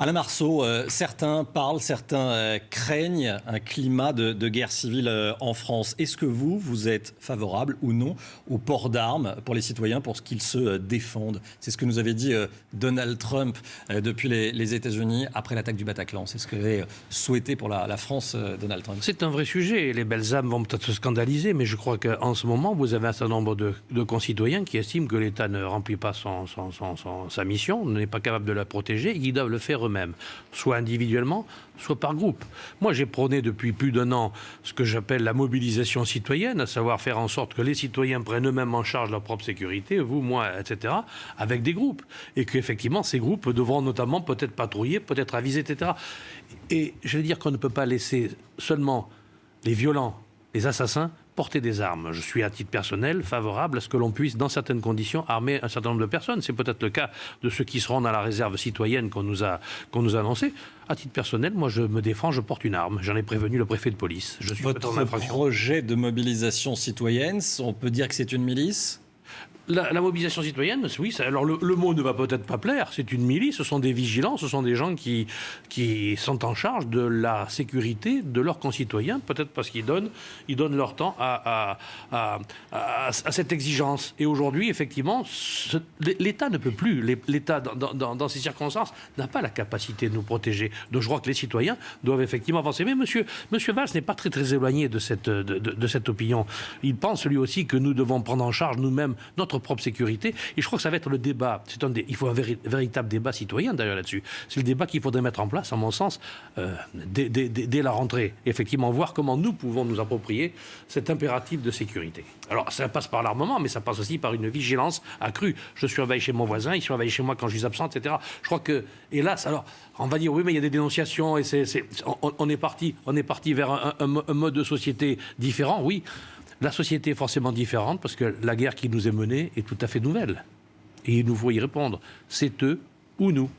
Alain Marceau, certains parlent, certains craignent un climat de guerre civile en France. Est-ce que vous êtes favorable ou non au port d'armes pour les citoyens pour ce qu'ils se défendent? C'est ce que nous avait dit Donald Trump depuis les États-Unis après l'attaque du Bataclan. C'est ce qu'avait souhaité pour la France Donald Trump. C'est un vrai sujet. Les belles âmes vont peut-être se scandaliser, mais je crois qu'en ce moment, vous avez un certain nombre de concitoyens qui estiment que l'État ne remplit pas sa mission, n'est pas capable de la protéger, et qu'ils doivent le faire eux-mêmes, soit individuellement, soit par groupe. Moi, j'ai prôné depuis plus d'un an ce que j'appelle la mobilisation citoyenne, à savoir faire en sorte que les citoyens prennent eux-mêmes en charge leur propre sécurité, vous, moi, etc., avec des groupes. Et qu'effectivement, ces groupes devront notamment peut-être patrouiller, peut-être aviser, etc. Et je vais dire qu'on ne peut pas laisser seulement les violents, les assassins, porter des armes. Je suis à titre personnel favorable à ce que l'on puisse, dans certaines conditions, armer un certain nombre de personnes. C'est peut-être le cas de ceux qui seront dans la réserve citoyenne qu'on nous a annoncée. À titre personnel, moi je me défends, je porte une arme. J'en ai prévenu le préfet de police. Je suis Votre projet de mobilisation citoyenne, on peut dire que c'est une milice ? La mobilisation citoyenne, oui, alors le mot ne va peut-être pas plaire, c'est une milice, ce sont des vigilants, ce sont des gens qui sont en charge de la sécurité de leurs concitoyens, peut-être parce qu'ils donnent leur temps à cette exigence. Et aujourd'hui, effectivement, l'État ne peut plus, l'État, dans ces circonstances, n'a pas la capacité de nous protéger. Donc je crois que les citoyens doivent effectivement avancer. Mais monsieur Valls n'est pas très éloigné de cette opinion. Il pense lui aussi que nous devons prendre en charge nous-mêmes notre propre sécurité, et je crois que ça va être le débat. Il faut un véritable débat citoyen d'ailleurs là-dessus. C'est le débat qu'il faudrait mettre en place, à mon sens, dès la rentrée. Effectivement, voir comment nous pouvons nous approprier cet impératif de sécurité. Alors, ça passe par l'armement, mais ça passe aussi par une vigilance accrue. Je surveille chez mon voisin, il surveille chez moi quand je suis absent, etc. Je crois que, hélas, alors, on va dire, oui, mais il y a des dénonciations, et on est parti vers un mode de société différent, oui. La société est forcément différente parce que la guerre qui nous est menée est tout à fait nouvelle. Et il nous faut y répondre. C'est eux ou nous.